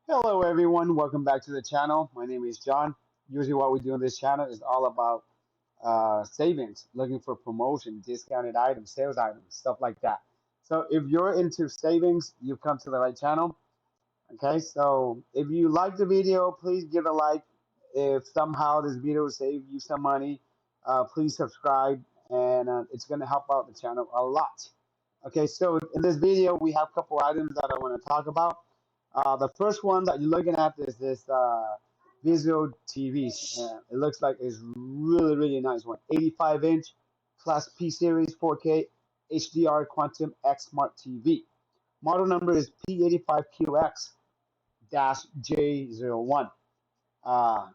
Hello everyone, welcome back to the channel. My name is John. Usually what we do on this channel is all about savings, looking for promotion, discounted items, sales items, stuff like that. So if you're into savings, you've come to the right channel. Okay, so if you like the video, please give a like. If somehow this video saved you some money, please subscribe and it's going to help out the channel a lot. Okay, so in this video, we have a couple items that I want to talk about. The first one that you're looking at is this Vizio TV. It looks like it's really nice one. 85-inch Class P Series 4K HDR Quantum X Smart TV. Model number is P85QX-J01. Uh,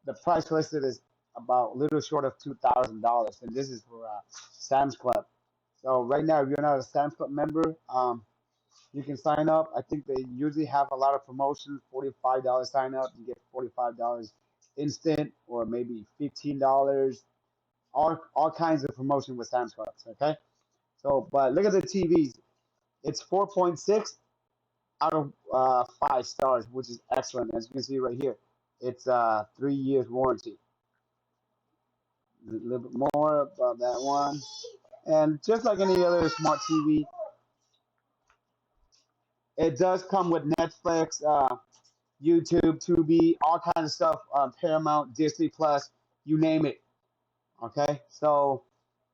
the price listed is about a little short of $2,000, and this is for Sam's Club. So right now, if you're not a Sam's Club member, you can sign up. I think they usually have a lot of promotions. $45 sign up, you get $45 instant, or maybe $15. All kinds of promotion with Sam's Clubs. Okay, so but look at the TVs. It's 4.6 out of 5 stars, which is excellent. As you can see right here, it's 3 years warranty. A little bit more about that one. And just like any other smart TV, it does come with Netflix, YouTube, Tubi, all kinds of stuff, Paramount, Disney Plus, you name it. Okay, so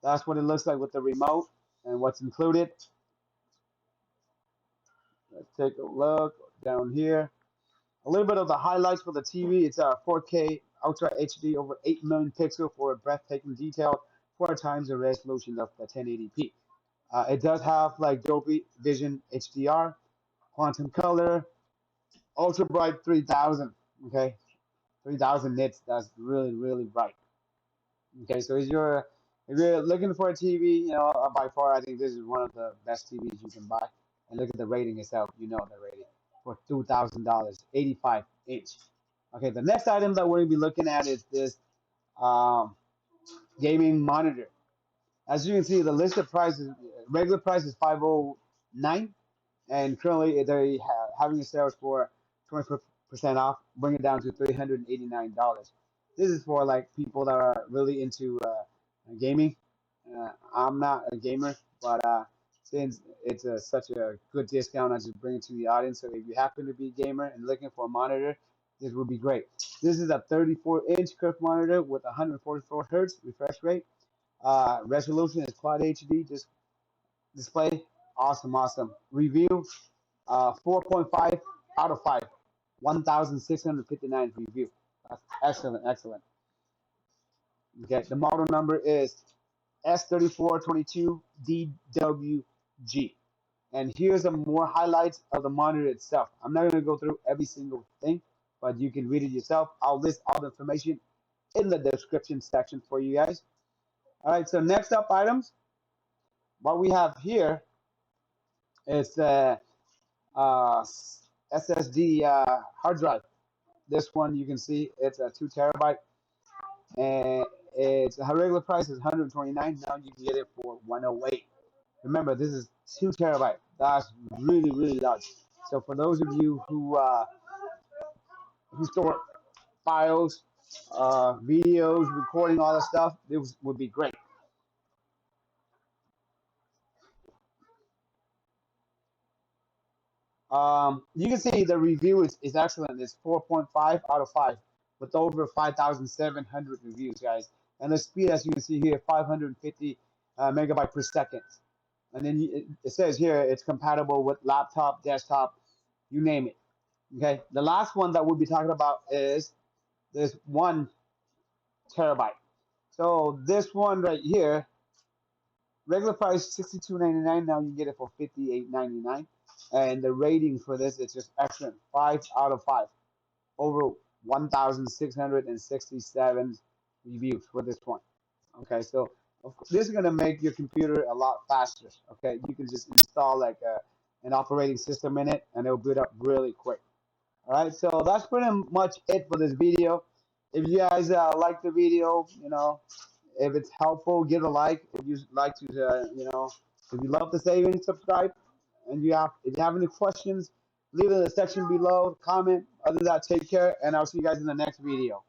that's what it looks like with the remote and what's included. Let's take a look down here. A little bit of the highlights for the TV. It's a 4K Ultra HD over 8 million pixels for a breathtaking detail, 4 times the resolution of the 1080p. It does have like Dolby Vision HDR, quantum color, ultra bright 3000. Okay, 3000 nits. That's really bright. Okay, so if you're looking for a TV, by far I think this is one of the best TVs you can buy. And look at the rating itself. You know the rating for $2,000, 85-inch. Okay, the next item that we're gonna be looking at is this um, gaming monitor. As you can see, the listed price is regular price is 509, and currently they're having a sales for 20% off, bring it down to $389. This is for like people that are really into gaming. I'm not a gamer, but since it's such a good discount, I just bring it to the audience. So if you happen to be a gamer and looking for a monitor, this would be great. This is a 34-inch curved monitor with 144 hertz refresh rate. Resolution is Quad HD. Just display, awesome. Review, 4.5 out of 5, 1,659 review. That's excellent. Okay, the model number is S3422DWG. And here's some more highlights of the monitor itself. I'm not going to go through every single thing, but you can read it yourself. I'll list all the information in the description section for you guys. All right, so next up items. What we have here is uh, SSD hard drive. This one you can see it's a 2 terabyte, and its regular price is 129. Now you can get it for 108. Remember, this is 2 terabyte. That's really large. So for those of you who store files, videos, recording all that stuff, this would be great. You can see the review is excellent. It's 4.5 out of 5 with over 5,700 reviews, guys. And the speed, as you can see here, 550 megabyte per second. And then it says here it's compatible with laptop, desktop, you name it. Okay. The last one that we'll be talking about is this 1 terabyte. So this one right here, regular price $62.99. Now you get it for $58.99. And the rating for this is just excellent. 5 out of 5. Over 1,667 reviews for this one. Okay, so this is gonna make your computer a lot faster. Okay, you can just install like an operating system in it, and it'll boot up really quick. All right, so that's pretty much it for this video. If you guys like the video, if it's helpful, give a like. If you like to, if you love the savings, subscribe. And if you have any questions, Leave it in the section below. Comment. Other than that, take care, and I'll see you guys in the next video.